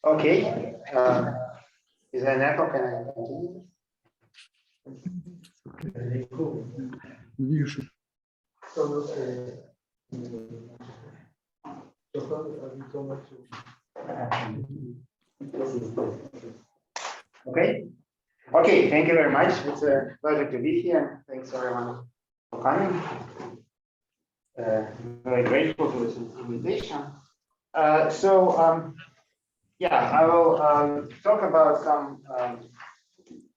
Okay. Is there an echo? Can I continue? Okay. Cool. So, Okay. Okay, thank you very much. It's a pleasure to be here. Thanks everyone for coming. Very grateful for this invitation. Yeah, I will talk about some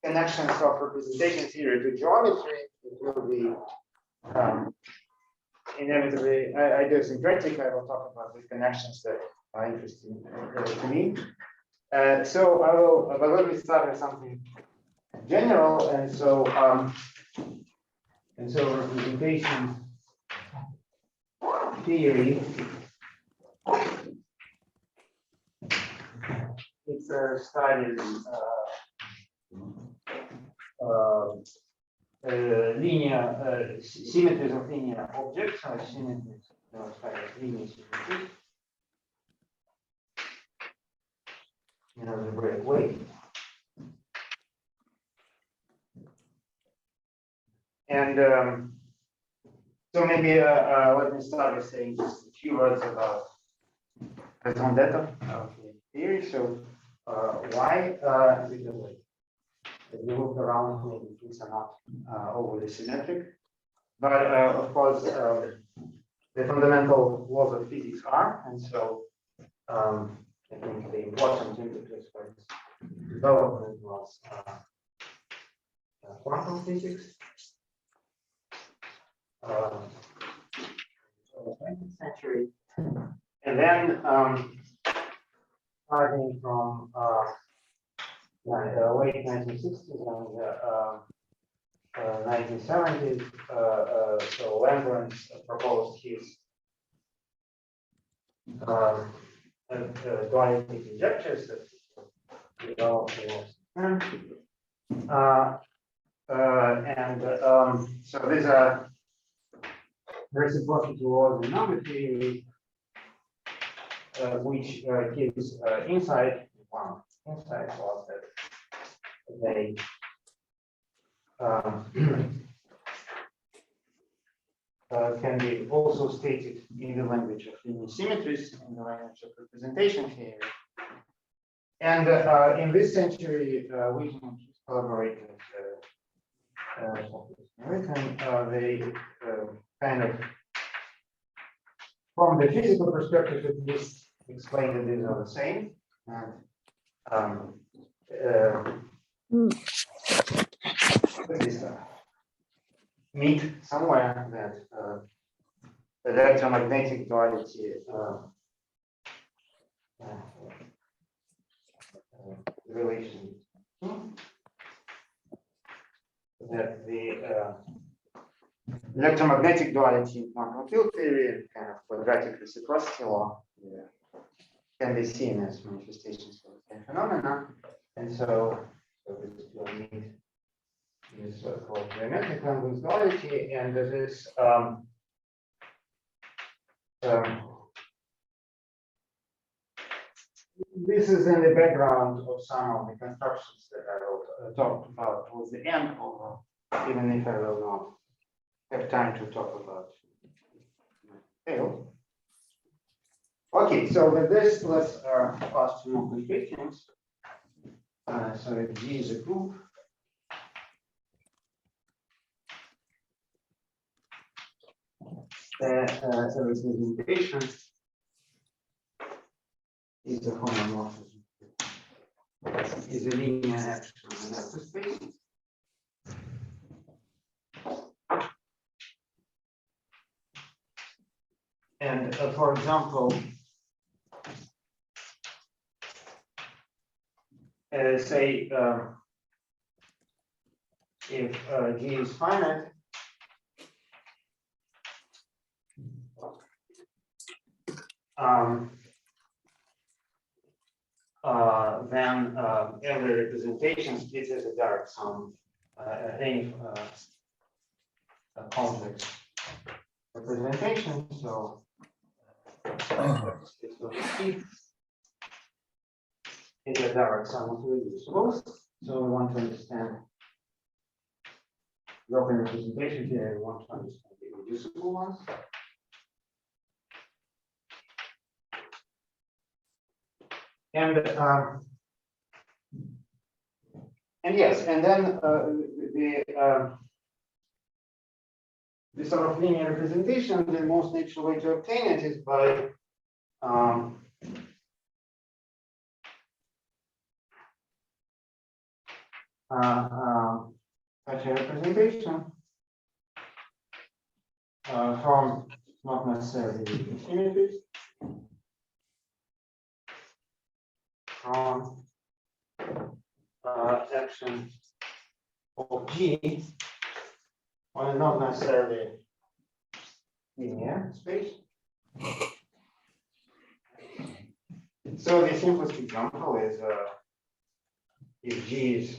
connections of representation theory to geometry. It will be inevitably idiosyncratic. I will talk about the connections that are interesting to me. But let me start with something general, and so representation theory. It's a study linear symmetries of linear objects, or symmetries of linear symmetries in an algebraic way. And so maybe let me start by saying just a few words about raison d'etre of the theory. So why? Because as we look around, maybe things are not overly symmetric. But of course, the fundamental laws of physics are, and so I think the important impetus for its development was quantum physics. 20th century, and then starting from late 1960s and 1970s, so Lagrange proposed his duality conjectures that developed so these are reciprocity laws in number theory, which gives insight. One insight was that they can be also stated in the language of linear symmetries, in the language of representation theory. And in this century, we can collaborate with American. They kind of, from the physical perspective, at least, explain that these are the same. And at least meet somewhere that electromagnetic duality relation that the electromagnetic duality in quantum field theory and kind of quadratic reciprocity law can be seen as manifestations of the same phenomena, and so this will meet this called geometric language duality, and this this is in the background of some of the constructions that I will talk about towards the end, although even if I will not have time to talk about detail. Okay, so with this, let's pass to more concrete things. So if G is a group, the representation is a homomorphism, is a linear action in vector space. And for example, say if G is finite, then every representation is as a direct sum, any complex representation. So in the direct sum of irreducibles. So we want to understand the open representation here. We want to understand the irreducible ones. And yes, and then the sort of linear representation, the most natural way to obtain it is by such a representation from not necessarily symmetries, from action of G on a not necessarily linear space. So the simplest example is if G is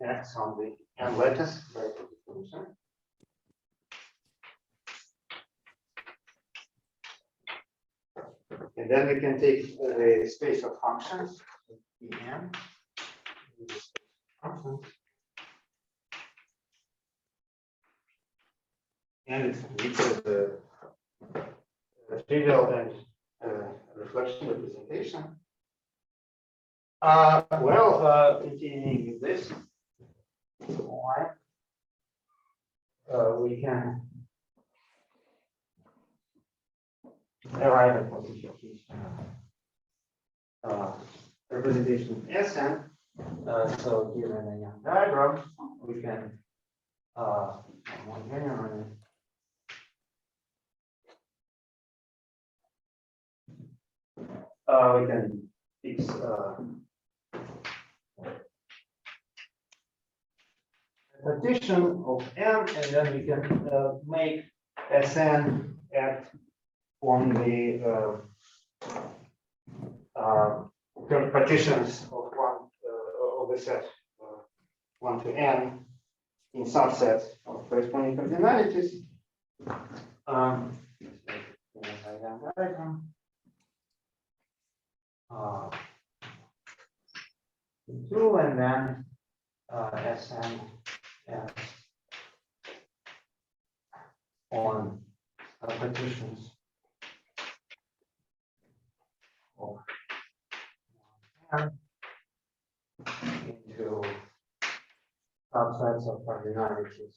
X on the n lattice by definition. And then we can take the space of functions, En, and it's the trivial and reflection representation. Continuing with this, we can arrive at classification representation of Sn. So given a Young diagram, we can we can fix partition of n, and then we can make Sn act on the partitions of one of the set 1 to n in subsets of corresponding cardinalities. Two, and then Sn on partitions of n into subsets of cardinalities.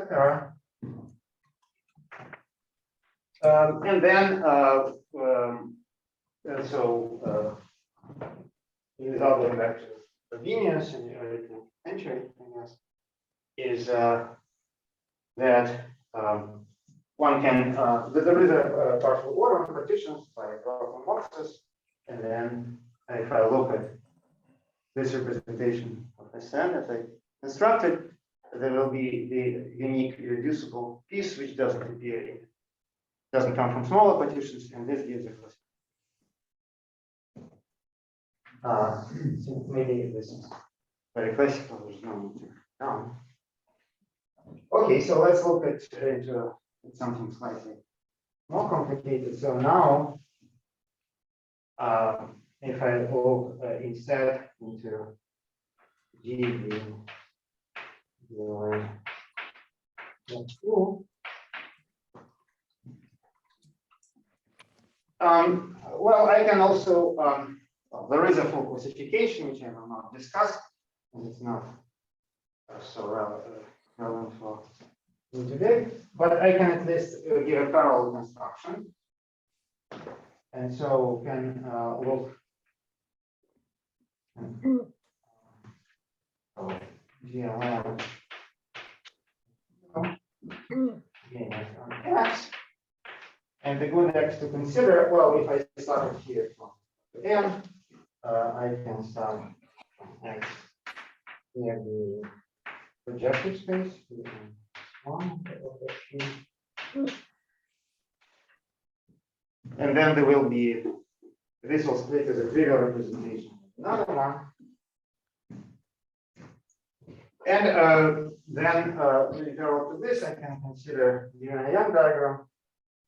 Etc. And then the result going back to Arrhenius in the early 20th century, I guess, is that one can there is a partial order on partitions by Roman boxes, and then if I look at this representation of Sn as I constructed, there will be the unique irreducible piece which doesn't come from smaller partitions, and this gives a classification. So maybe this is very classical. There's no need to down. Okay, so let's look at something slightly more complicated. So now, if I look instead into G being well, I can also, there is a full classification which I will not discuss, and it's not so relevant for you today, but I can at least give a parallel construction. And so can look GLM X, and the good X to consider, well, if I start here from M, I can start from X near the projective space, and then there will be, this will split as a trivial representation, another one. And then referral to this, I can consider given a Young diagram.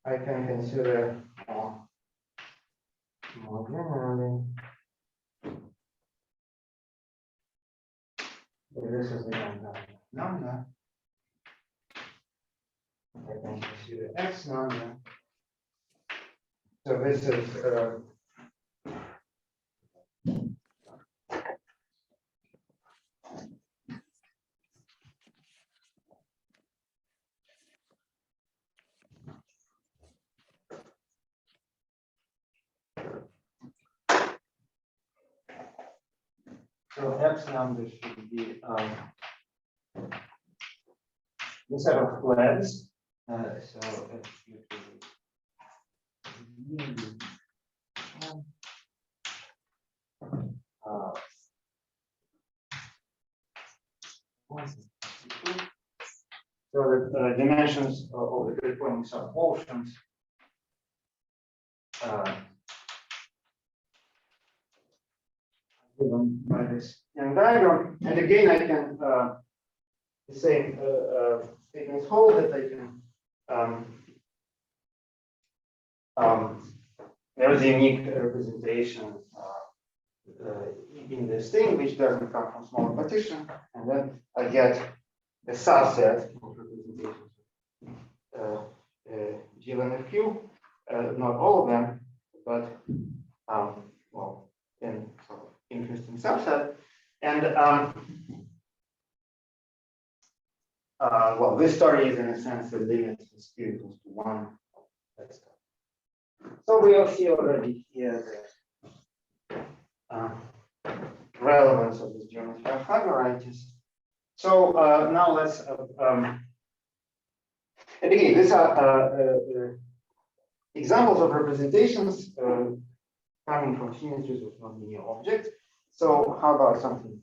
I can consider more generally. This is the Young diagram number. I can consider X number. So this is so X number should be the set of flags. So if you so the dimensions of the grid points are quotients. Given by this Young diagram, and again I can the same statements hold that I can there is a unique representation in this thing which doesn't come from smaller partition, and then I get a subset of representations given a few, not all of them, but well, in sort of interesting subset. And well, this story is in a sense the limit is equals to 1. So we will see already here the relevance of this geometry of varieties. So now let's and again, these are examples of representations coming from symmetries of nonlinear objects. So how about something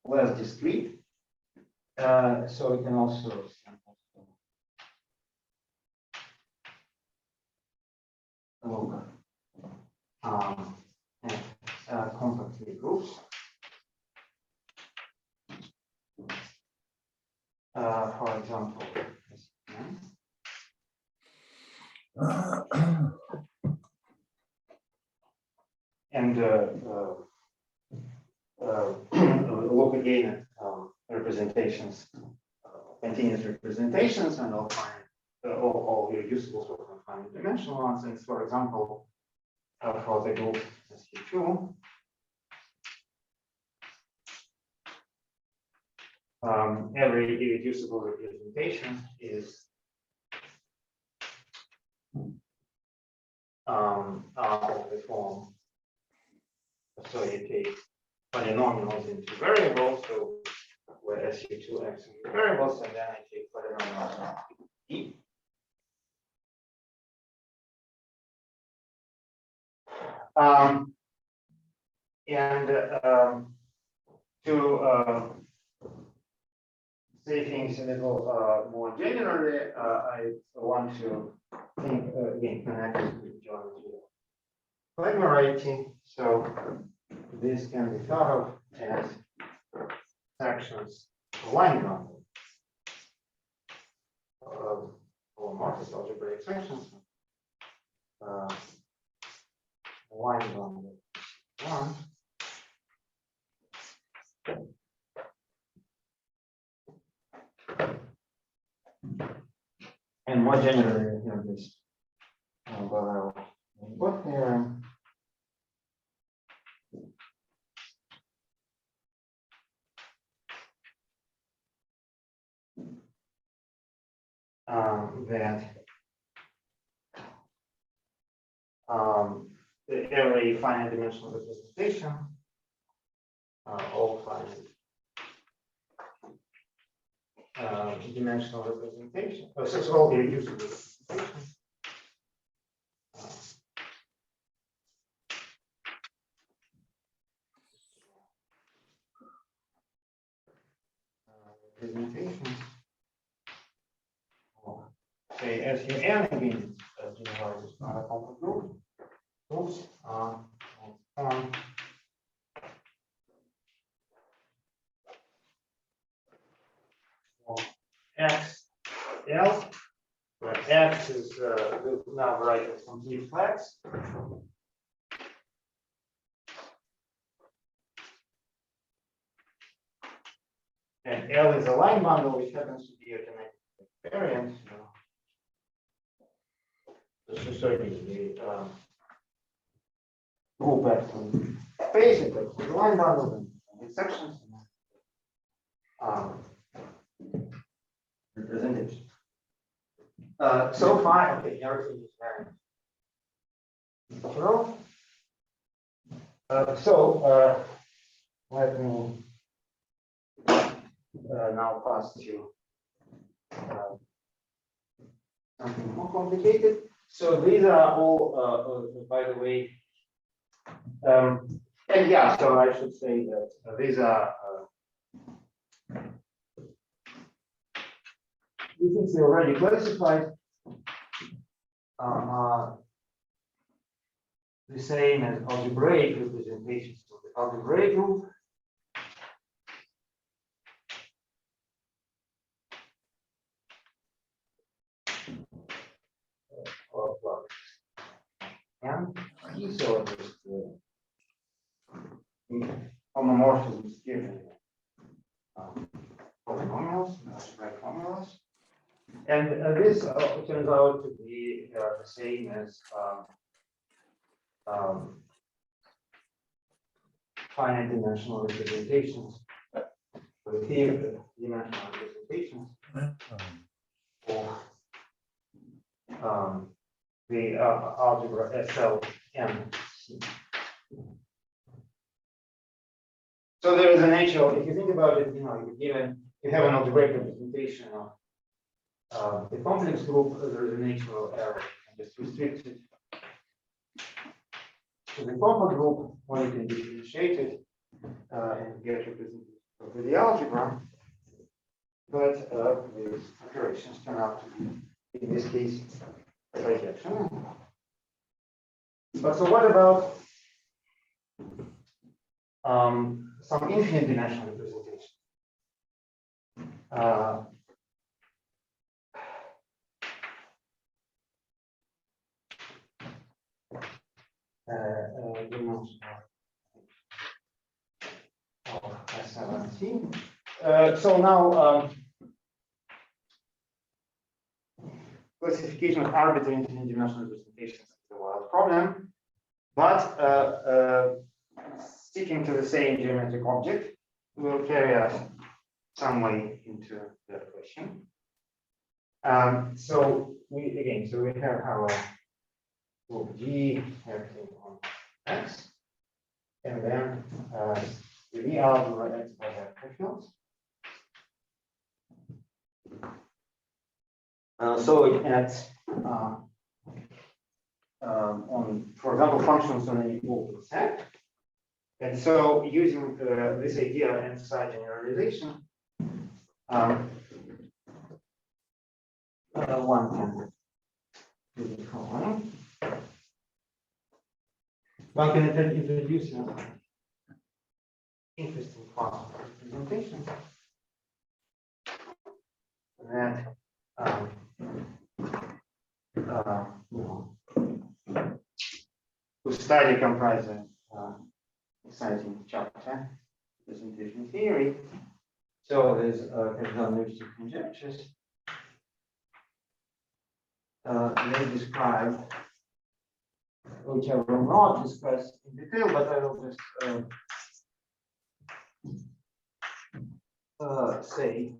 less discrete? So we can also look at compact Lie groups. For example, and look again at representations, continuous representations, and I'll find all irreducible sort of finite dimensional ones. And for example, for the group SQ2, every irreducible representation is of the form. So you take polynomials into variables, so where SU2 acts into variables, and then I take polynomials E. To say things a little more generally, I want to think again connected to geometry of variety. So this can be thought of as sections of line bundle or Marcus algebraic sections. Line bundle 1. And more generally, you know, this what theorem that every finite dimensional representation, all finite dimensional representation, so all irreducible representations, say SUN again, generalizes not a compact group. Groups of X L, where X is we'll now write as complete flex. And L is a line bundle, which happens to be a kinetic variant. This is certainly the go back to space, it takes the line bundle and inceptions. Representation. So far, okay, everything is very natural. Let me now pass to something more complicated. So these are all, by the way, and yeah, so I should say that these are these things we already classified are the same as algebraic representations of the algebraic group. And so just homomorphism is given polynomials, algebraic formulas. And this turns out to be the same as finite dimensional representations, or dimensional representations of the algebra SLM. So there is a nature, if you think about it, you have an algebraic representation of the complex group, there is a natural error, and just restrict it to the proper group, or you can differentiate it and get representation of the algebra. But these operations turn out to be, in this case, a projection. But so what about some infinite dimensional representation? S17. So now classification of arbitrary infinite dimensional representations is a wild problem, but sticking to the same geometric object will carry us some way into that question. So we have our group G acting on X, and then the V algebra X by vector fields. So it acts on, for example, functions on an equal set. And so using this idea and side generalization, one can do the following. One can introduce an interesting class of representation that whose study comprises exciting chapter, representation theory. So there's conjectural conjectures. They describe, which I will not discuss in detail, but I will just say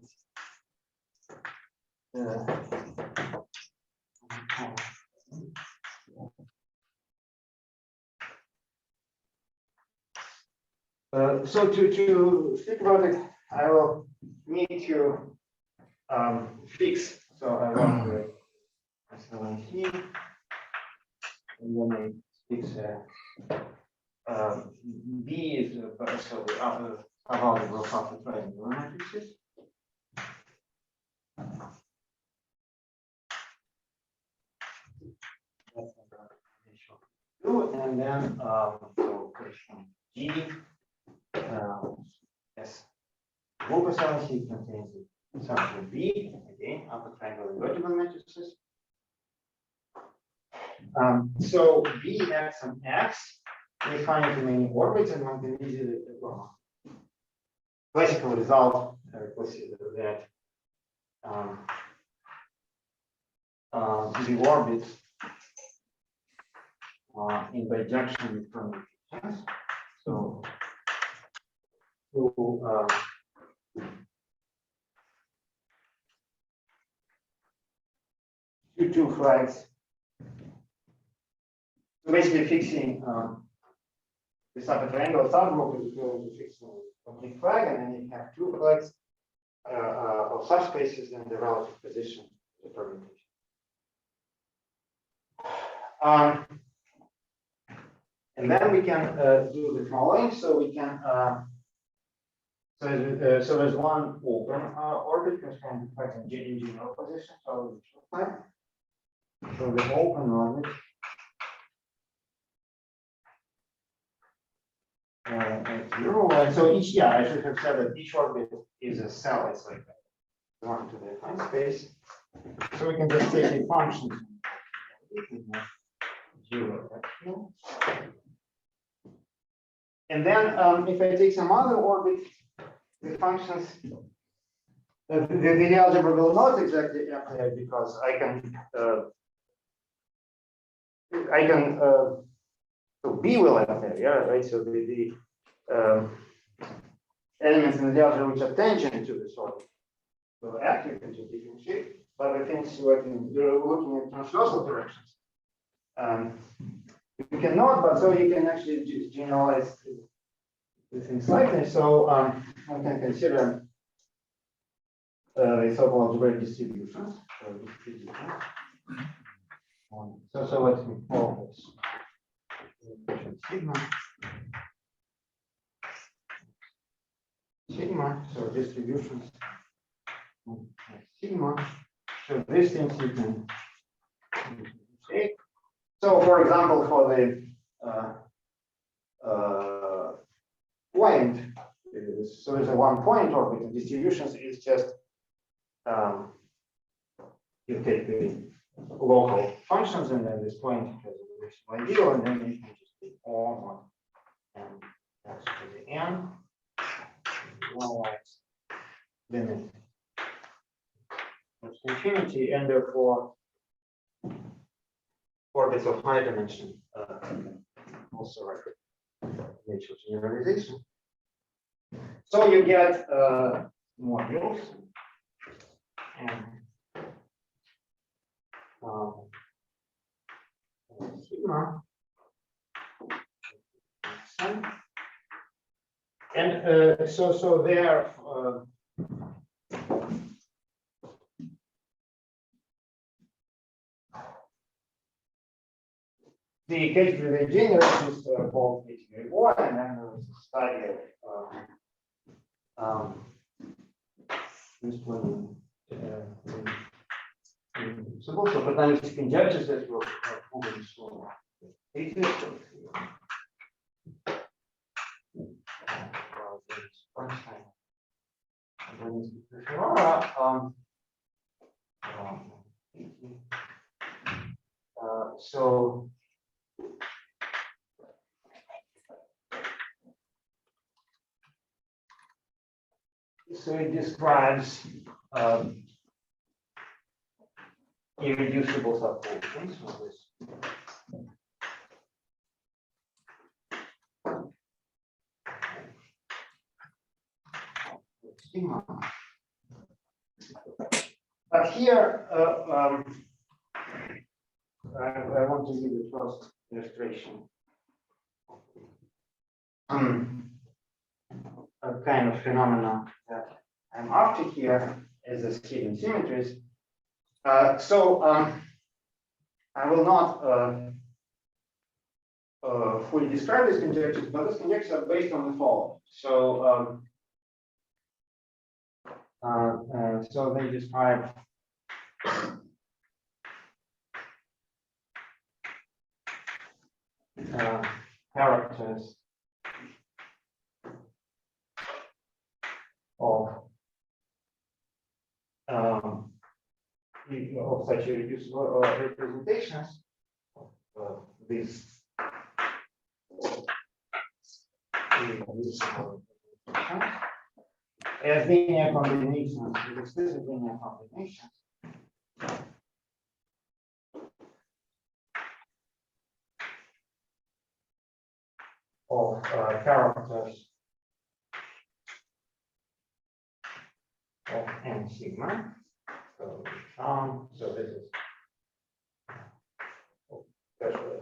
so to speak about it, I will need to fix. So I want the S1 here, and then I fix B is so the algebra of half the triangular matrices. And then so question G S group assignment contains So B, again, upper triangle irreducible matrices. So B acts on X, we find many orbits, and one can easily, well, classical result consider that the orbits in bijection with permutations. So two flags. So basically fixing this upper triangle subgroup is going to fix a complete flag, and then you have two flags of subspaces and the relative position of the permutation. And then we can do the following. So we can so there's one open orbit corresponding to flags in general position. So the open orbit zero. And so each, yeah, I should have said that each orbit is a cell. It's like one to the defined space. So we can just take a function. Zero. And then if I take some other orbit, the functions, the algebra will not exactly apply because I can so B will appear, yeah, right? So the elements in the algebra which are tangent to this orbit will act, you can just differentiate. But the things you're looking at transversal directions. You cannot, but so you can actually just generalize the things slightly. So one can consider the so-called algebraic distributions. So let me call this sigma, so distributions sigma. So these things you can take. So for example, for the point, so there's a one point orbit, and distributions is just you take the local functions, and then this point has a relational ideal, and then you can just take all and x to the n, limit of infinity, and therefore orbits of high dimension also record natural generalization. So you get modules and sigma, and so there. The category generation is called category 1, and then there is a study of this one. So patternistic conjectures that were proven so. So it describes irreducible subvolutions of this. But here, I want to give the first illustration. A kind of phenomena that I'm after here is the hidden symmetries. So I will not fully describe these conjectures, but these conjectures are based on the following. So so they describe characters of of such irreducible representations of these irreducible representations as linear combinations, with explicit linear combinations. Of characters of n sigma. So this is especially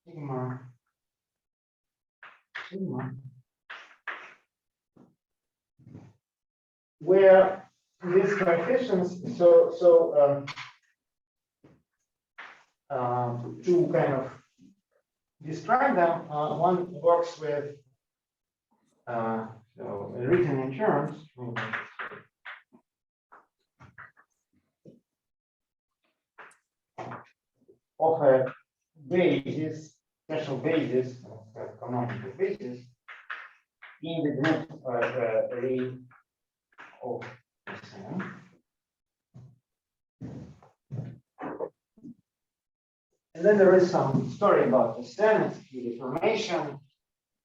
sigma, where these coefficients, to kind of describe them, one works with written in terms of a basis, special basis, canonical basis in the group array of Sn. And then there is some story about Sn, its key deformation,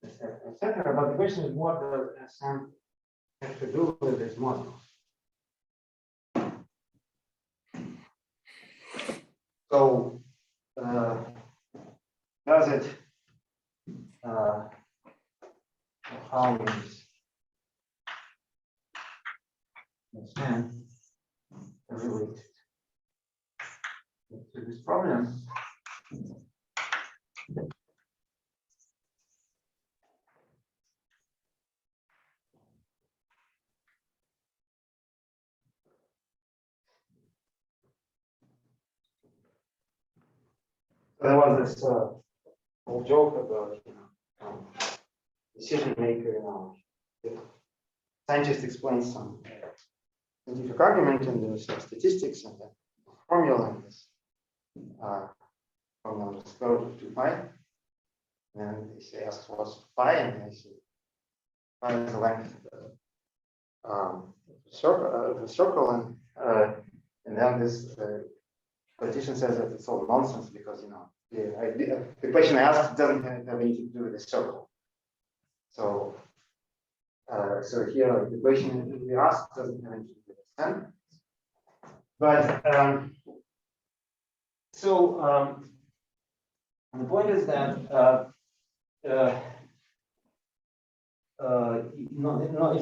etc. But the question is, what does Sn have to do with this model? So, does it, how is Sn related to this problem? There was this old joke about, decision maker, the scientist explains some scientific argument and there's some statistics and the formula and this formula is square root of 2pi. And they say, ask what's pi, and they say pi is the length of the circle, and then this politician says that it's all nonsense because the question asked doesn't have anything to do with the circle. So, so here the question we asked doesn't have anything to do with the Sn. But the point is that it's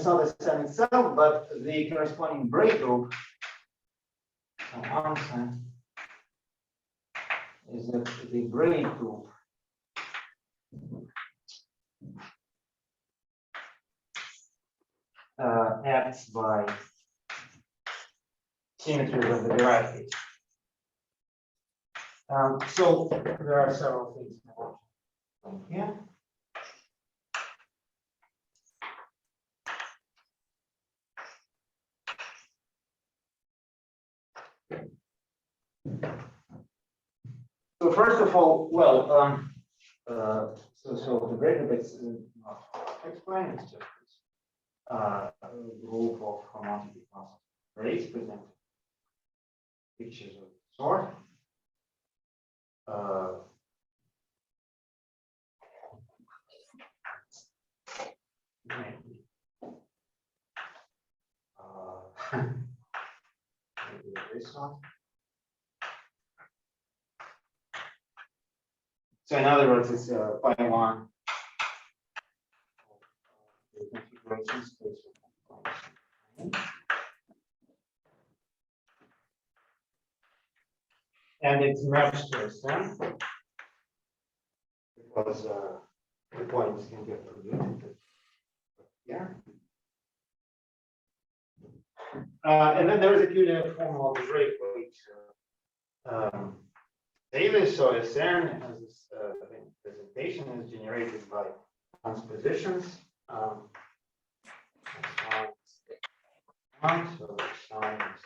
not the Sn itself, but the corresponding break group. So answer is that the break group acts by symmetries of the varieties. So there are several things here. So first of all, well, so the break group is not explained. It's just a group of homotopy classes arrays present pictures of the sort. Maybe this one. So in other words, it's pi 1 configuration space. And it's matched to Sn because the points can get produced. Yeah. And then there is a peculiar form of algebraic for each Davis. So Sn has this presentation is generated by transpositions. So the sign is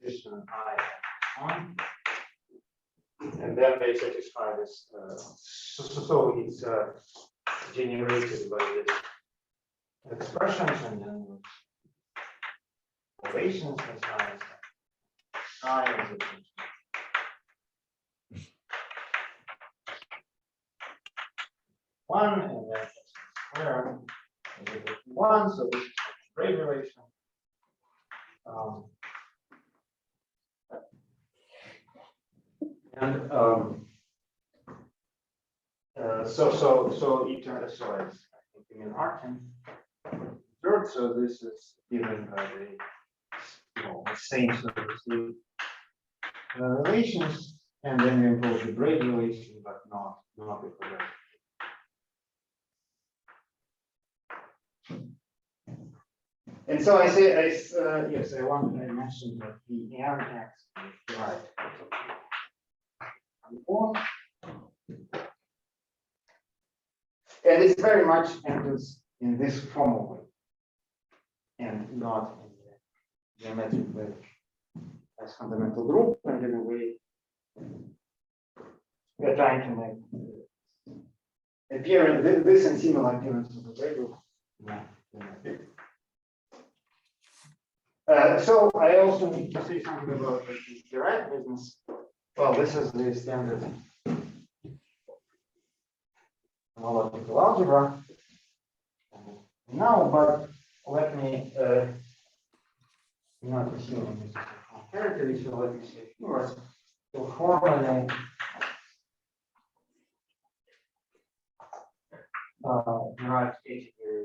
transposition I1. and then they satisfy this. So it's generated by the expressions and then relations and science. One and then square is equal to 1, so this is a great relation. So it turns so I think we mean Artin third, so this is given by the same sort of relations, and then we impose the braid relation, but not the correct. And so I say, yes, I mentioned that the Mx is derived. And it's very much enters in this formal way, and not in the geometric way as fundamental group, and in a way we are trying to make appearance, this and similar appearance of the Lie group. So I also need to say something about the derived business. Well, this is the standard analytical algebra. Now, but let me not assume this is comparatively, so let me say a few words. So formally, derived category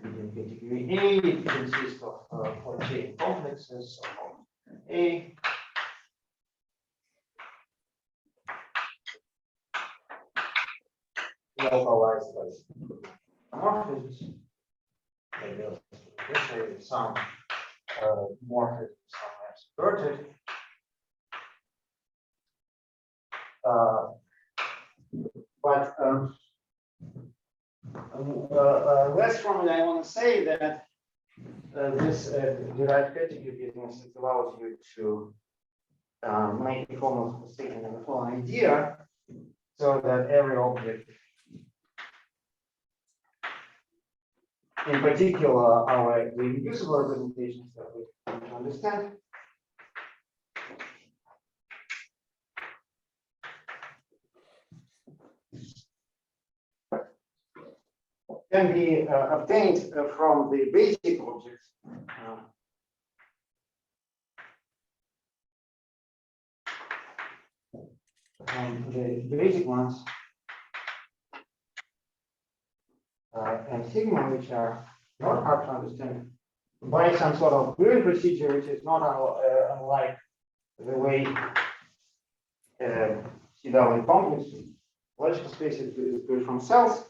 category A, it consists of 4 chain complexes of A. Localized by morphisms. Maybe some morphisms are subverted. But less formally, I want to say that this derived category business allows you to make a form of statement of the following idea, so that every object, in particular, our irreducible representations that we want to understand, can be obtained from the basic objects. The basic ones and sigma, which are not hard to understand, by some sort of Green procedure, which is not unlike the way CW complex logical space is built from cells,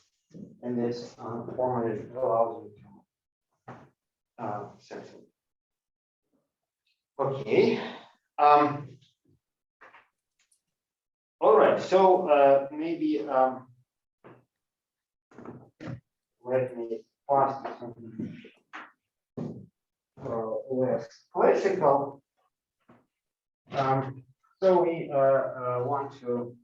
and this formally allows you to sense it. Okay. All right, so maybe let me pass to something less classical. So we want to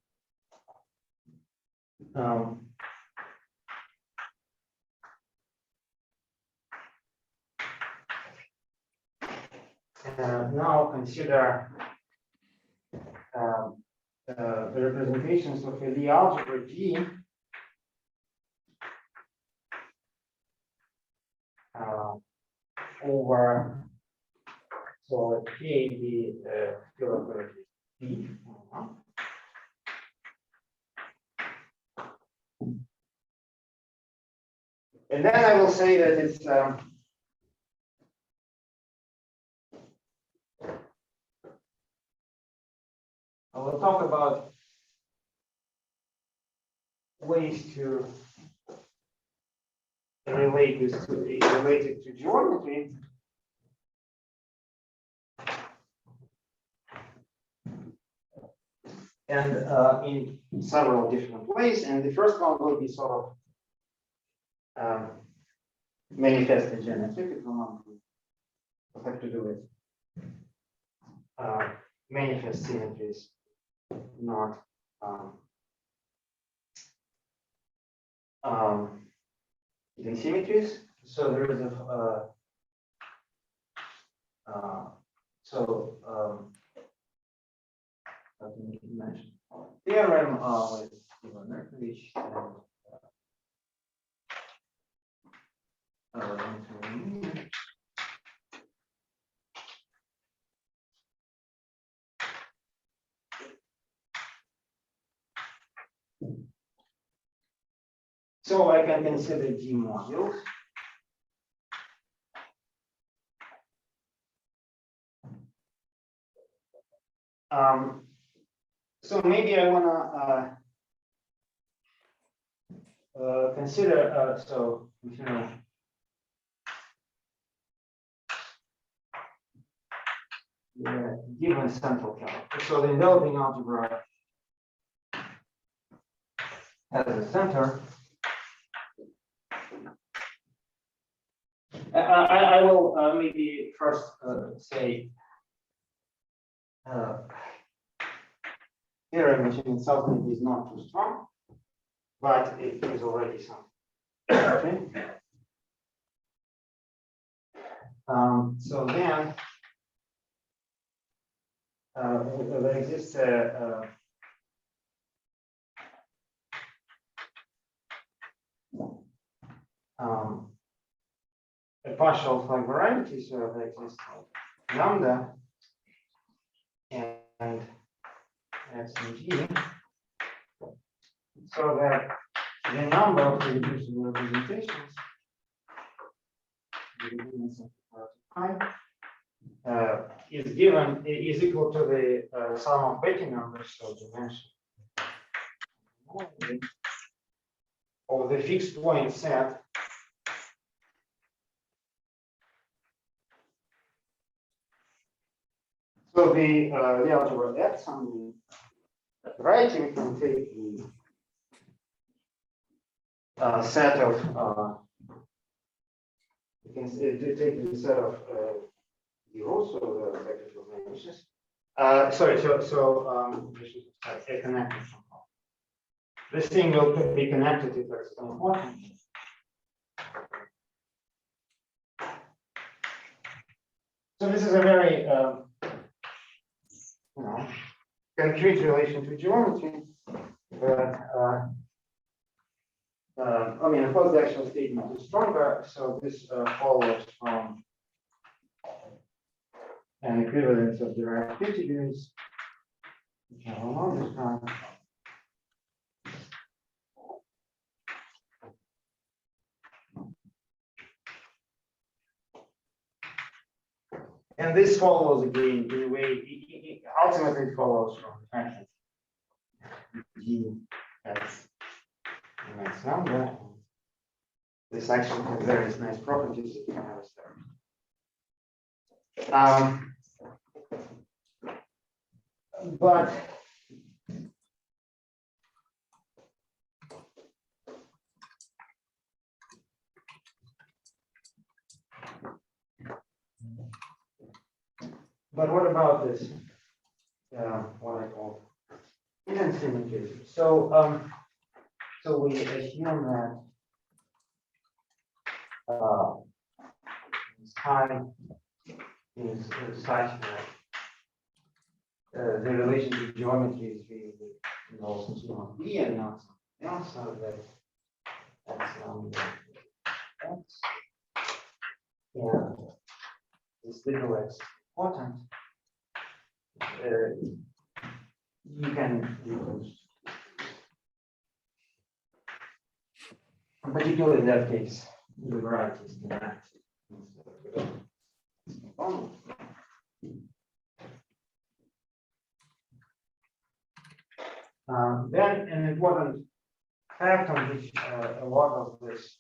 now consider the representations of the algebra G over, so let K be scalar P. And then I will say that it's I will talk about ways to relate this to related to geometry. And in several different ways. And the first one will be sort of manifested geometry. It will have to do with manifest symmetries not the symmetries. So there is a let me mention theorem with Merkovich and so I can consider G modules. So maybe I want to consider, so if you know, the given central character. So the enveloping algebra has a center. I will maybe first say theorem which in itself maybe is not too strong, but it is already something. Okay. So then there exists a partial subvariety, so there exists lambda and x and g, so that the number of irreducible representations is equal to the sum of Betti numbers, so dimension of the fixed point set so the algebra X on the right, we can take the set of we can take the set of zeros, so the vectors of dimensions. Sorry, this is a connected somehow. This thing will be connected if it's important. So this is a very concrete relation to geometry, but I mean, of course, the actual statement is stronger. So this follows from an equivalence of derived integers, which I will not describe. And this follows again in a way, ultimately it follows from the fact that G has nice lambda. This actually has various nice properties that you can have but what about this? What I call hidden symmetries. So we assume that time is such that the relation to geometry is really involves something of B and not something else, so that that's X. And this little x is important. You can use, particularly in that case, the varieties connect. Then an important fact on which a lot of this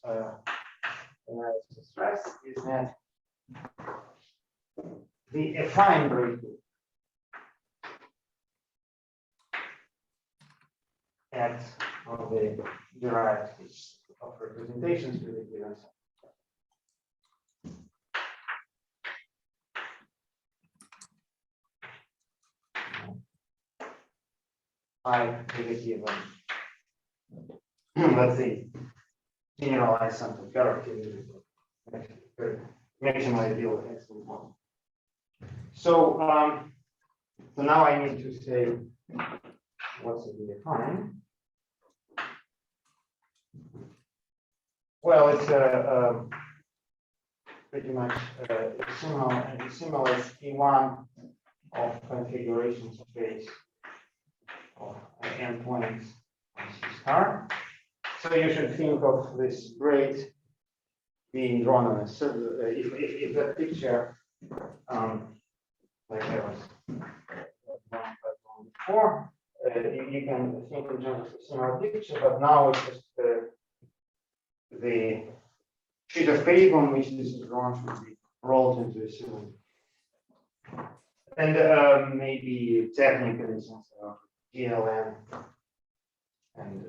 analysis rests is that the affine breakthrough at of the derived of representations with the given set. I negative let's say generalize some character maximally ideal excellent one. So so now I need to say what's it define. Well, it's pretty much similar as P1 of configuration space of endpoints on C star. So you should think of this braid being drawn on a if that picture like I was before, you can think in terms of a similar picture, but now it's just the sheet of paper on which this is drawn should be rolled into a cylinder. And maybe technically since GLN and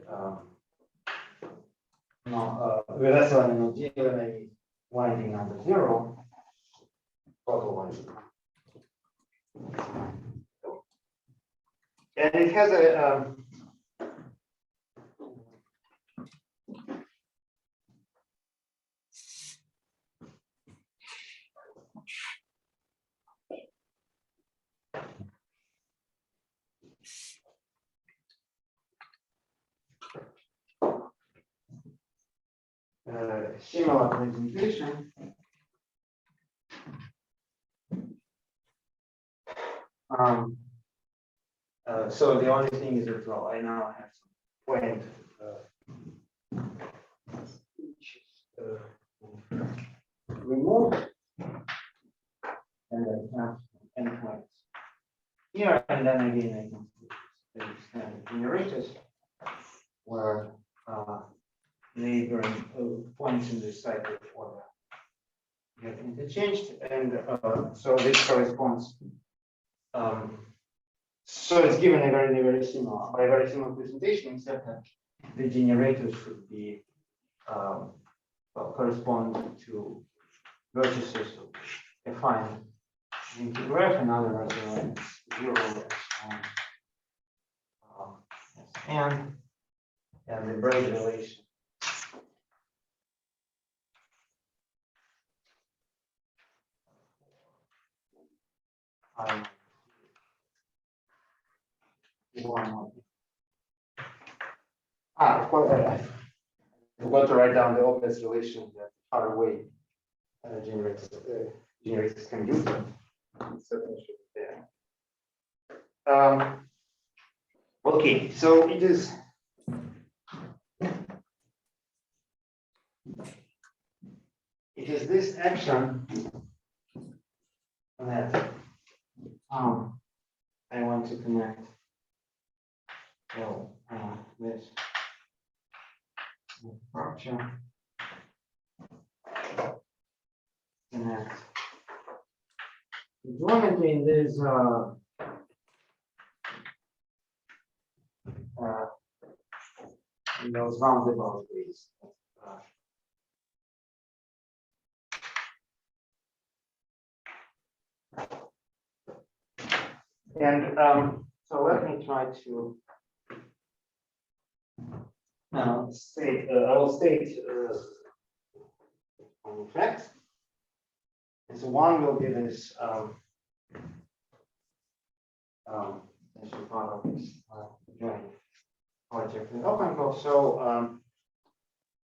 with S element of GLN winding number 0, total winding. And it has a similar presentation. So the only thing is that, well, I now have some point which is removed, and I have endpoints here, and then again I can standard generators where neighboring points in the cycle order get interchanged, and so this corresponds. So it's given a very similar, by a very similar presentation, except that the generators should be correspond to vertices of defined into graph, in other words, 0 and the braid relation. Of course, I forgot to write down the obvious relation that far away generators can use them. Certainly should be there. Okay, so it is. It is this action that I want to connect. Well, this structure connect jointly in this in those roundabout ways. And so let me try to state. I will state on facts. And so one will be this part of this joint project with OpenCove. So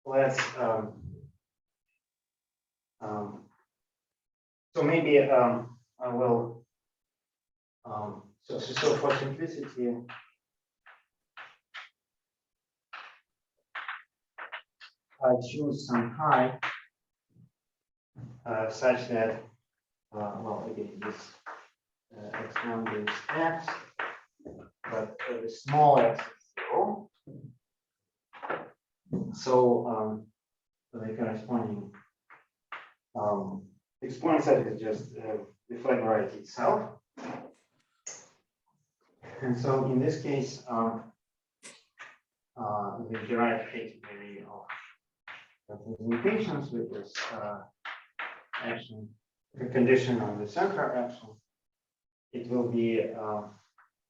let's so maybe I will so for simplicity I choose some high such that well again this x1 is x, but the small x is 0. So the corresponding exponent set is just the flag variety itself. And so in this case, the derived category of representations with this action, the condition on the center action, it will be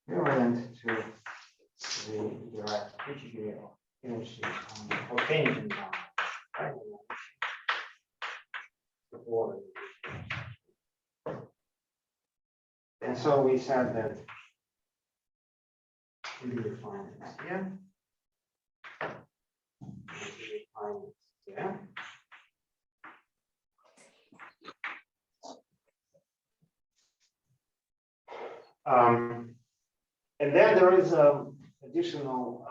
equivalent to the derived degree of image or tangent bound. Right? And so we said that we define this here. We define this here. And then there is an additional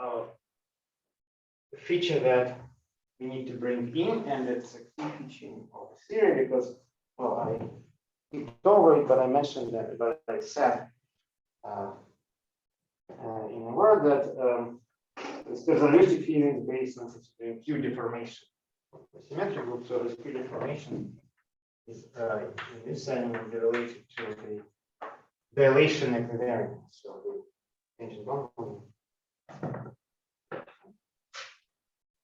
feature that we need to bring in, and it's a key feature of the theory because, well, I skipped over it, but I mentioned that, but I said in a word that the heuristic theory is based on Q deformation of the symmetric group. So this Q deformation is in this setting related to the dilation equivariance. So the tangent bond.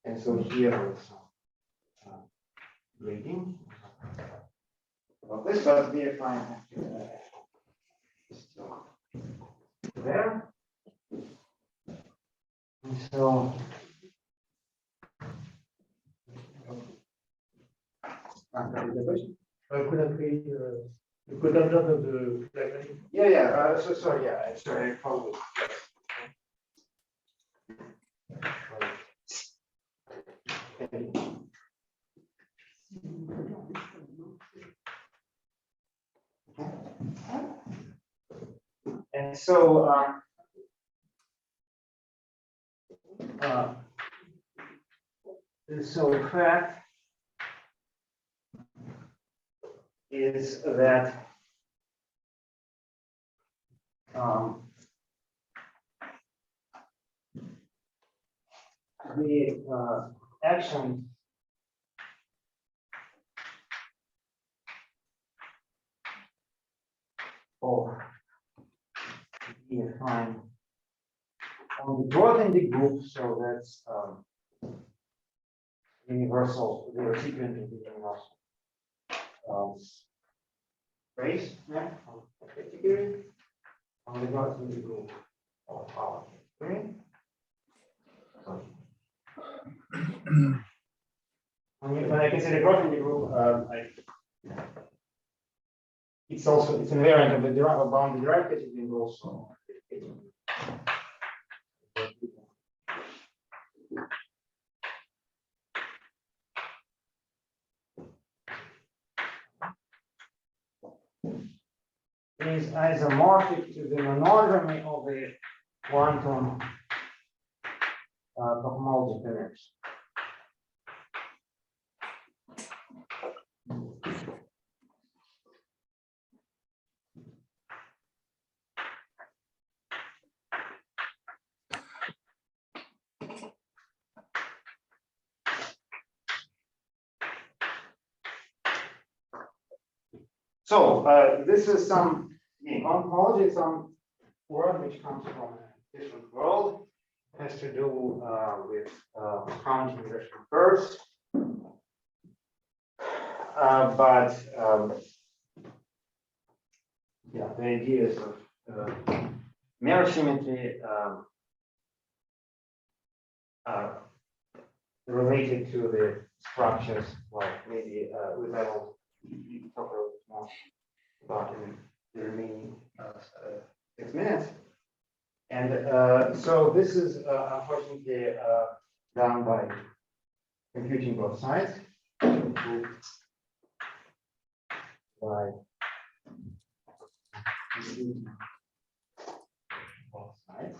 And so here also reading of this, but we find still there. And so Couldn't create the quotient of the Lagrangian. yeah. So sorry, yeah, sorry, I followed. And so so fact is that the action of the defined on the growth in the group, so that's universal, the recipient of the universal race, yeah, of the category on the growth in the group of our category. When I consider growth in the group, it's invariant of the derived bound the derived category also. Is isomorphic to the monodromy of the quantum cohomology pairs. So this is some cohomology, some word which comes from a different world. It has to do with counting regression curves. Yeah, the ideas of mirror symmetry are related to the structures. Well, maybe we will talk a little bit more about in the remaining 6 minutes. And so this is unfortunately done by computing both sides. By both sides.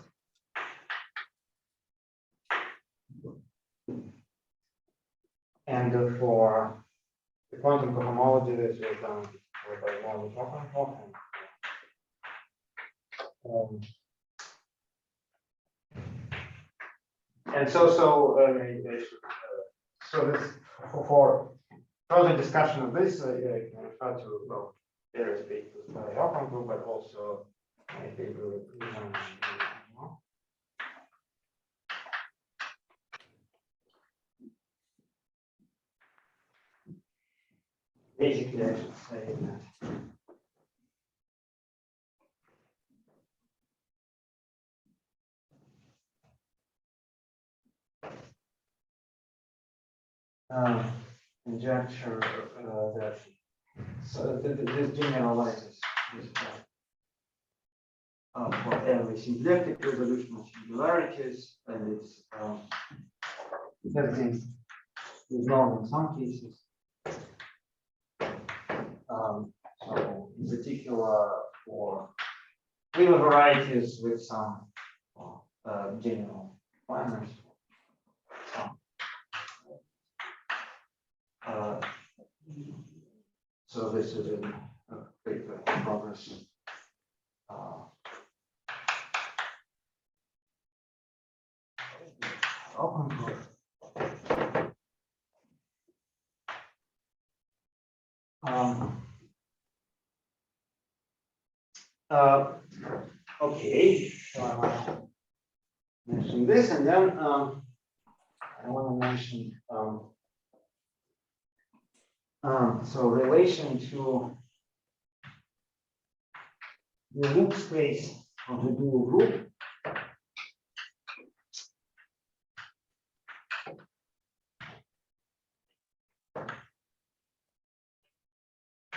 And for the quantum cohomology, this was done by Roman Bezrukavnikov. And so this for further discussion of this, I can refer to various papers by Bezrukavnikov, but also my paper with basically, I should say that conjecture that this generalizes this for every symplectic resolution of singularities, and it's has been resolved in some cases. So in particular for real varieties with some general primers. So this is a great progress. Open source. Okay, so I want to mention this, and then I want to mention so relation to the loop space of the dual group.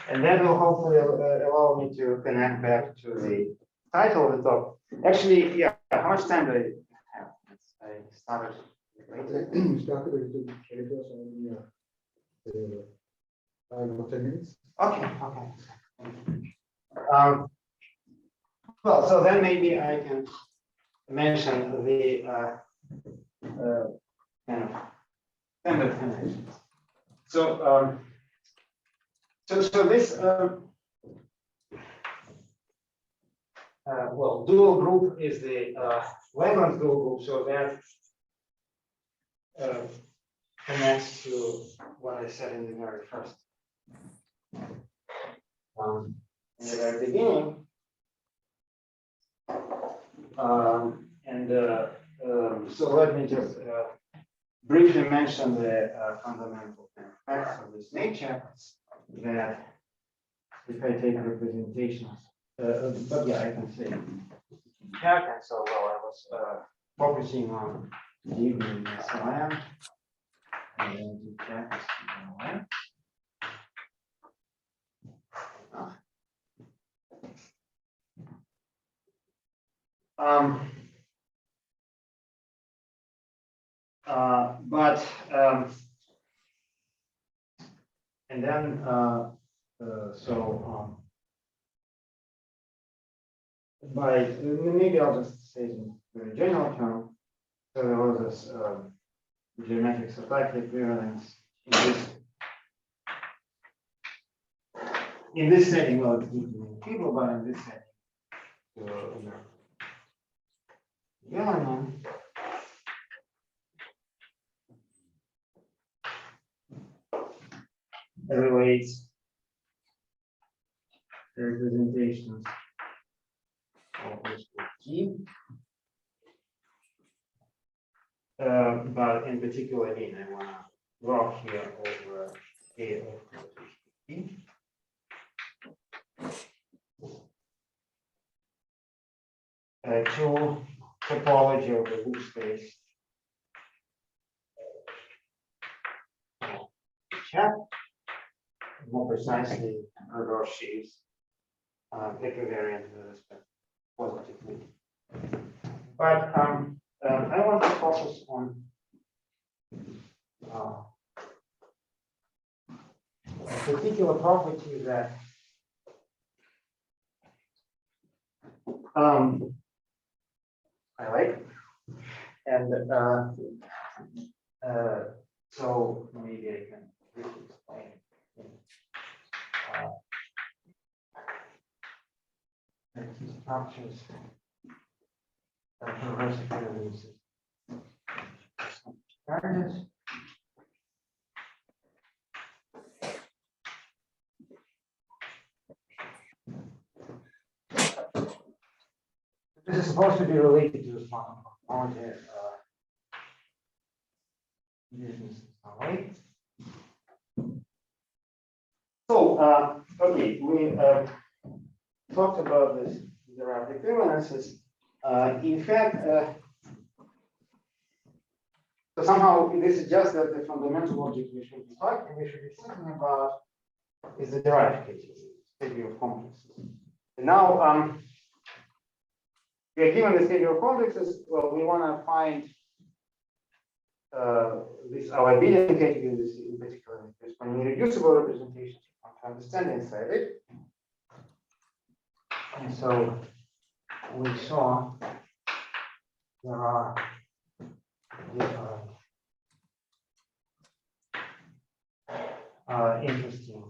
And that will hopefully allow me to connect back to the title of the talk. Actually, yeah, how much time do I have? I started later. You started a little bit later, so yeah. 10 minutes. Okay, okay. Well, so then maybe I can mention the kind of standard connections. So, so this well, dual group is the Lagrange dual group, so that connects to what I said in the very first. In the very beginning, so let me just briefly mention the fundamental facts of this nature. That if I take representations, but yeah, I can say check, and so well, I was focusing on given SLM, and then to check SLM. And then by maybe I'll just say in very general term. So there was this geometric subtractive equivalence in this setting. Well, it's different people, but in this setting, element relates the representations of this T, but in particular, again, I want to draw here over A of T. To topology of the loop space. Check. More precisely, reverse sheaves, equivariant with respect positively. But I want to focus on a particular property that I like, and so maybe I can briefly explain. Structures reverse equivalence. This is supposed to be related to the quantum topology business in some way. So, okay, we talked about this derived equivalences. In fact, so So somehow this suggests that the fundamental object we should be talking, we should be thinking about is the derived cases, schedule of complexes. And now we are given the schedule of complexes. Well, we want to find this our abelian category, this in particular corresponding irreducible representations to understand inside it. And so we saw there are different interesting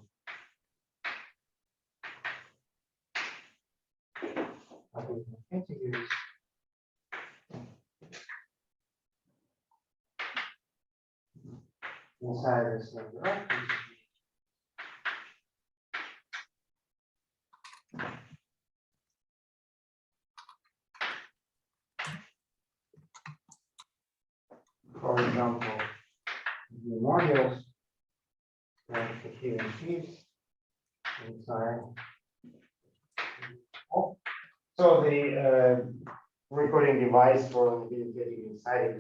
categories. Inside this direct for example, the modules and coherent sheaves inside. Oh. So the recording device for getting inside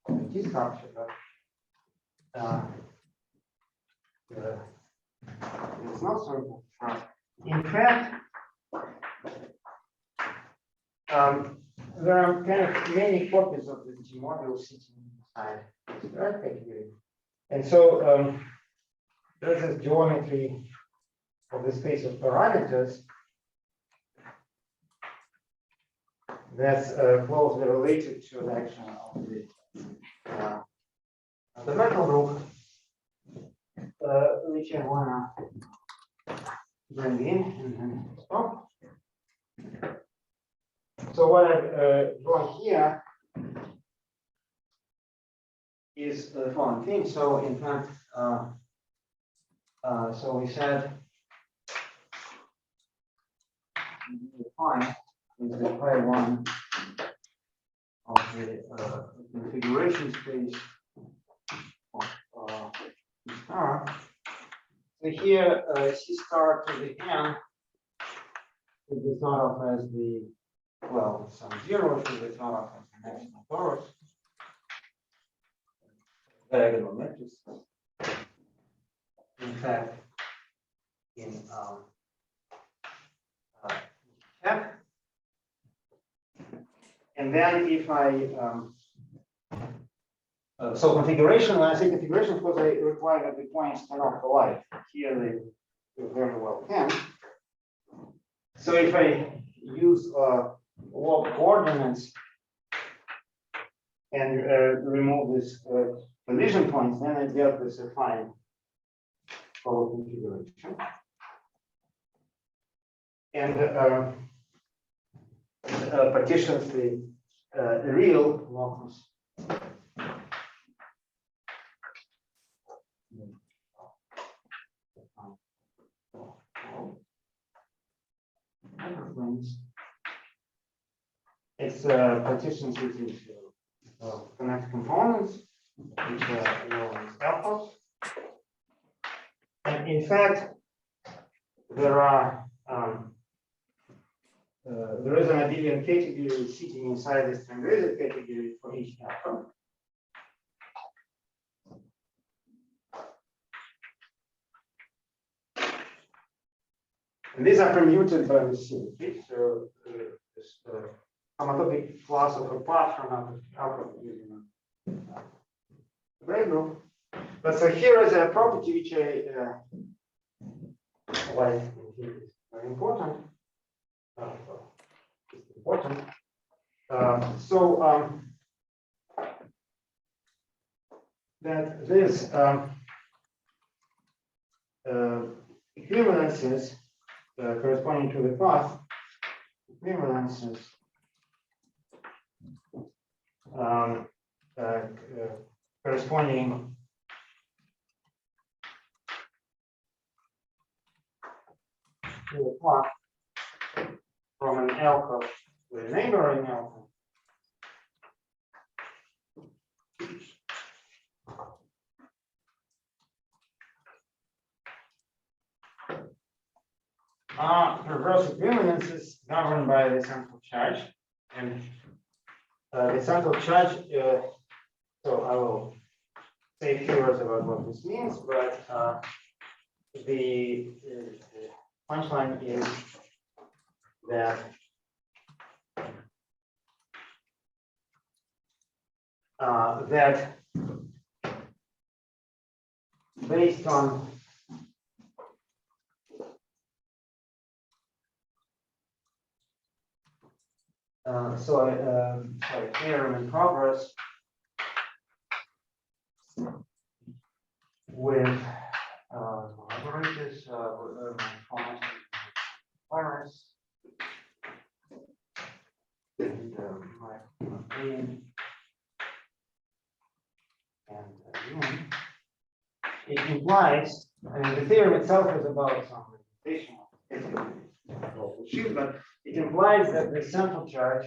the structure, but it's not so important. In fact, there are kind of many copies of the G module sitting inside this direct category. And so there's this geometry of the space of parameters that's closely related to the action of the metal group, which I want to bring in and stop. So what I've drawn here is the following thing. So in fact, so we said phi is the phi one of the configuration space of C star. So here C star to the n should be thought of as the, well, some zero should be thought of as the maximal torus. Diagonal matrix. In fact, in F. And then if I so configuration, when I say configuration, of course, I require that the points cannot collide. Here they very well can. So if I use log coordinates and remove this collision points, then I get this affine configuration. And partitions the real locus it's partitions which connect components, which are known as alphas. And in fact, there are there is an abelian category sitting inside this triangulated category for each alpha. And these are permuted by the symmetry. So this homotopic class of a path from alpha using a gray group. But so here is a property which I like, is very important. It's important. That this equivalences corresponding to the path equivalences corresponding to the path from an alpha to a neighboring alpha reverse equivalences governed by the central charge, and the central charge So I will say a few words about what this means, but the punchline is that that based on theorem in progress with algebraic virus and my name and it implies, and the theorem itself is about some representation of the sheet, but it implies that the central charge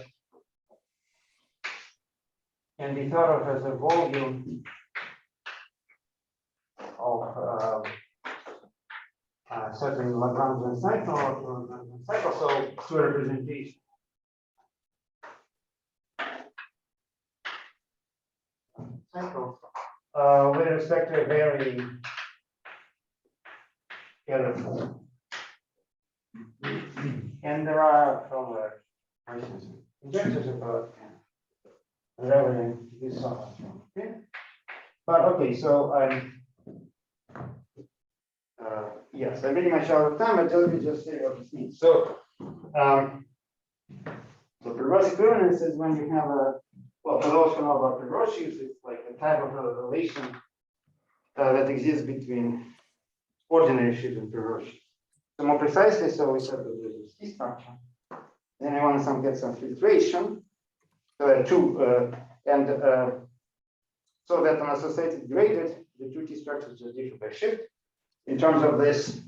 can be thought of as a volume of certain Lagrangian cycle, so to a representation. Cycle with respect to a very scalar form. And there are further conjectures about relevant this sort of thing. Okay? But okay, so yes, I'm pretty much out of time, but let me just say what this means. So perverse equivalence is when you have a, well, for those who know about perverse sheaves, it's like a type of a relation that exists between ordinary sheaves and perverse sheaves. So more precisely, so we said that there's a C structure. Then I want to get some filtration so that on associated graded, the two T structures just differ by shift in terms of this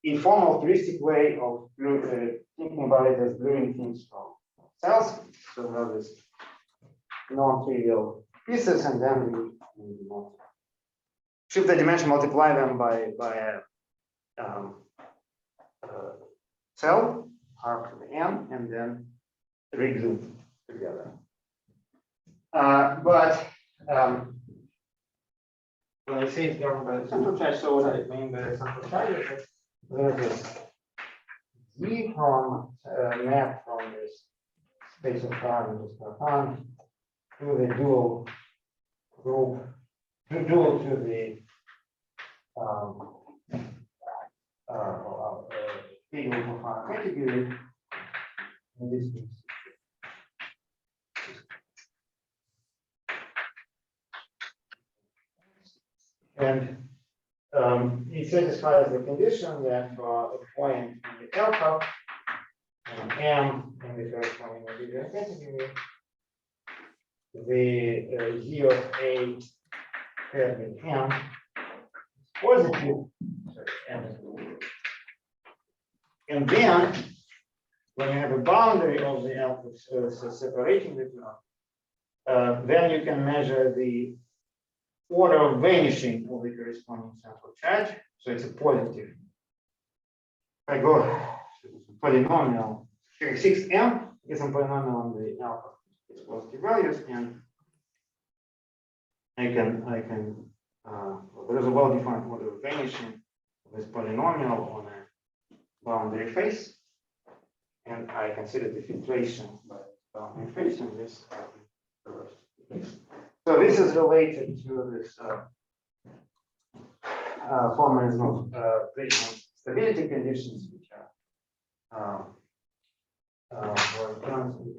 informal heuristic way of thinking about it as gluing things from cells. So we have this non-trivial pieces, and then we shift the dimension, multiply them by a cell, R to the n, and then reglue together. When I say it's governed by the central charge, so what I mean by the central charge is that there's this Z from map from this space of time and just time to the dual group, dual to the big group of our category in this case. And it satisfies the condition that for a point in the alpha and M in the corresponding Lagrangian category, the Z of A paired with M is positive. Sorry, M is positive. And then, when you have a boundary of the alpha separating the two, then you can measure the order of vanishing of the corresponding central charge. So it's a positive. If I go to polynomial, here 6m is a polynomial on the alpha. It's positive values, and I can there's a well-defined order of vanishing of this polynomial on a boundary face, and I consider the filtration by boundary face in this reverse case. So this is related to this formalism of stability conditions, which are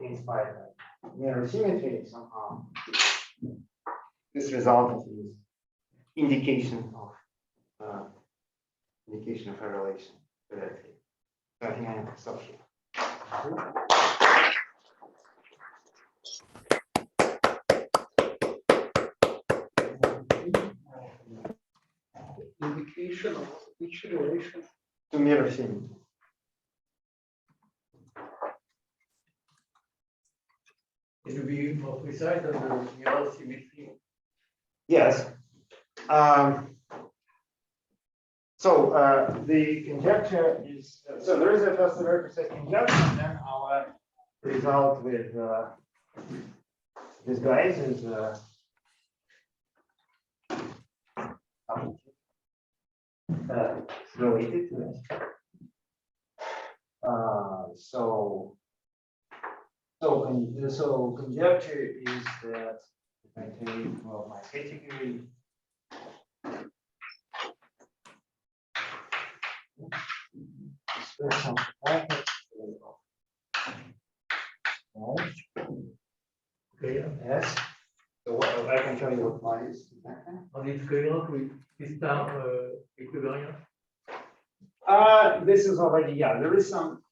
inspired by mirror symmetry somehow. This result of this indication of a relation directly. So I think I have to stop here. Indication of which relation? To mirror symmetry. Can you be more precise on the mirror symmetry? Yes. The conjecture is, so there is a first very precise conjecture, and then I'll result with this guy is related to this. So conjecture is that if I take my category, expression brackets, Okay. yes. So what, I can show you what mine is. On est cohérent with distant équivariant. This is already, yeah, there is some.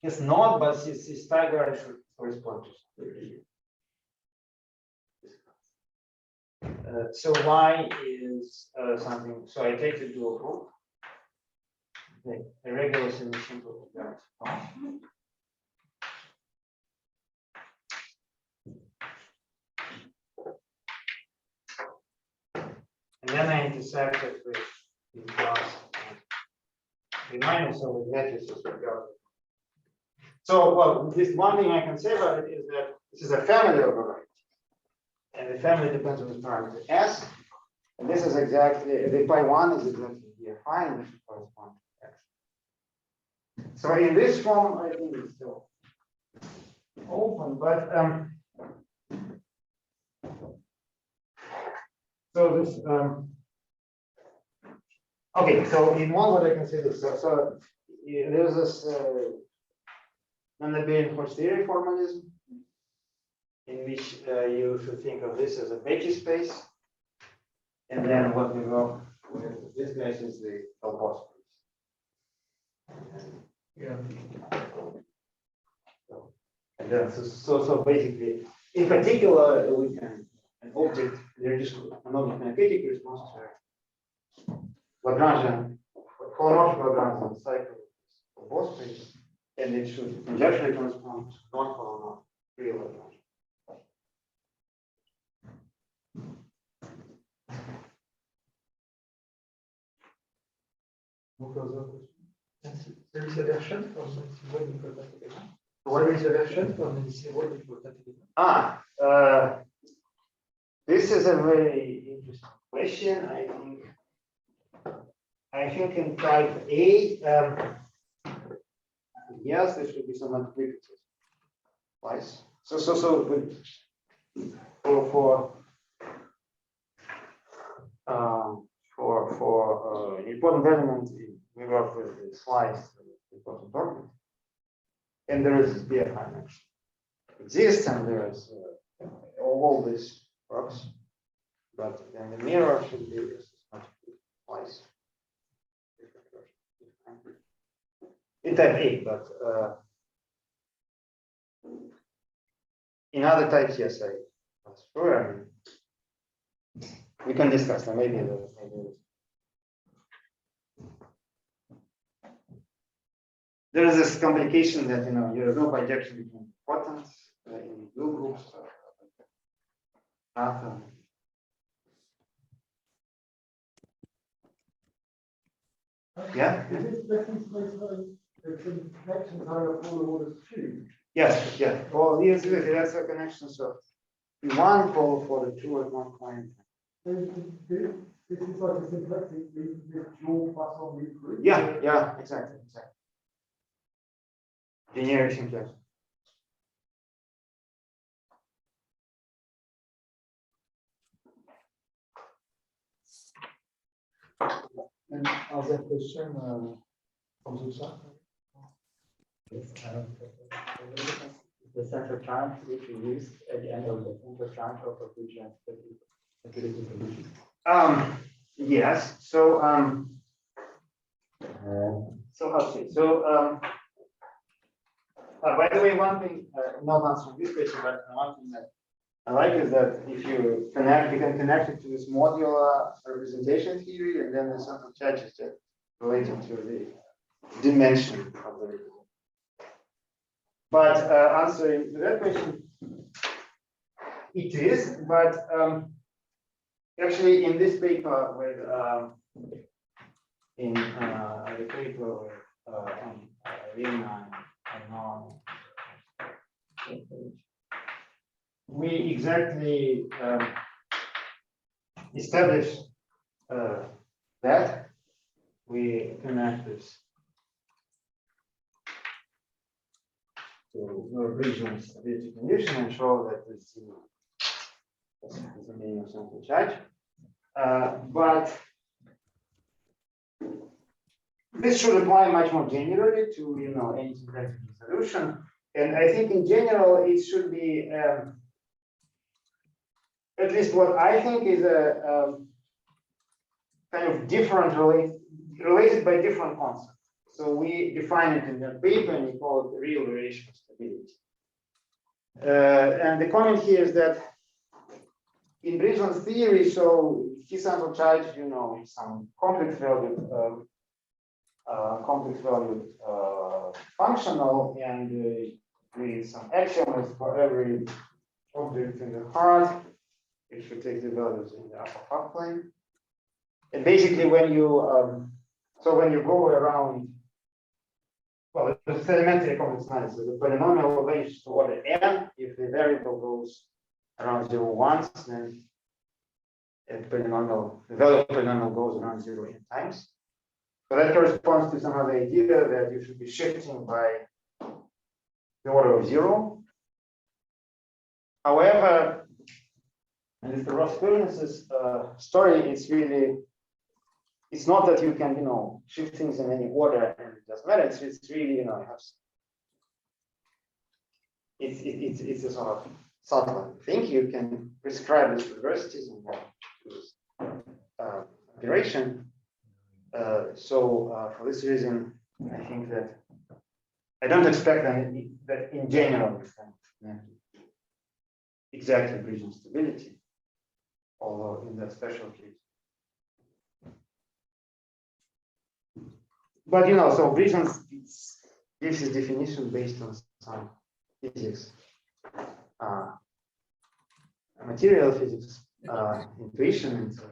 It's not, but this diagram should correspond to something. So y is something. So I take the dual group. Okay, a regular semi-simple variance. And then I intersect it with the plus and the minus of the matrices regardless. So, well, this one thing I can say about it is that this is a family override. And the family depends on the parameter S. And this is exactly, the pi 1 is exactly here. Fine, this corresponds to X. So in this form, I think it's still open, but so this okay, so in one what I can say this. So there's this non-abelian Horst theory formalism, in which you should think of this as a Betti space, and then what we go with this guy is the L space. Yeah. And then so basically, in particular, we can an object an object in a critical response to Lagrangian holomorphic Lagrangian cycle of both space, and it should conjecturally correspond to non-holomorphic real Lagrangian. There is a version for manifold equal. What is the version for manifold equal? This is a very interesting question. I think in type A, yes, there should be some multiplicative twice. So for an important element, we work with the slice important document, and there is BFI actually exists, and there is all this works, but then the mirror should be twice. In type A, but in other types, yes, that's true. I mean, we can discuss that maybe. There is this complication that you have no bijection between importance in blue groups. Yeah. Yes, yeah. Well, yes, that's a connection. So one call for the two at one point. This is like a symplectic with dual plus on the group. Yeah, exactly. Generic symplectic. And other question from the chat? Yes, the central charge which we use at the end of the central charge of a future stability solution. Yes. So okay. So by the way, one thing, not answering this question, but one thing that I like is that if you can connect it to this modular representation theory, and then the central charge is just related to the dimension of the representation. But answering to that question, it is, but actually in this paper with in the paper with Rina and we exactly establish that we connect this to original stability condition and show that this is the meaning of sample charge. But this should apply much more generally to any symplectic solution. And I think in general it should be at least what I think is a kind of different related by different concepts. So we define it in the paper and we call it real relation of stability. And the comment here is that in Brisman's theory, so his sample charge, is some complex valued functional, and with some axioms for every object in the heart. If you take the values in the upper half plane, and basically when you when you go around, well, it's elementary complex analysis. The polynomial ranges to order n. If the variable goes around 0, 1, then the value of polynomial goes around 0 n times. So that corresponds to some other idea that you should be shifting by the order of 0. However, and it's the Ross Williams' story, it's not that you can, shift things in any order and it doesn't matter. It's really, it's a sort of subtle thing. You can prescribe this diversities and operation. For this reason, I think that I don't expect that in general this kind of exactly Brisman stability, although in that special case. But so Brisman gives his definition based on some physics, material physics, intuition, and so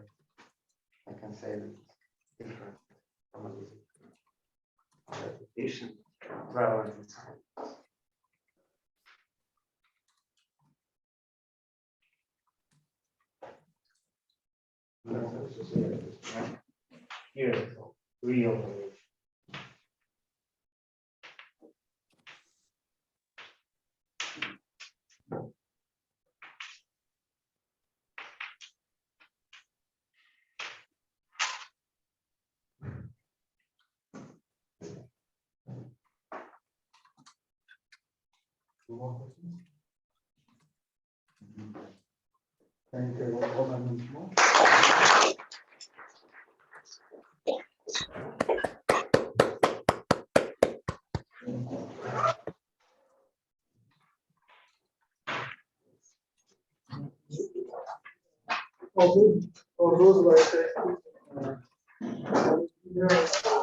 I can say that it's different from application relevant in science. Here, real relation. Thank you, Roman Bezrukavnikov. For those who are interested,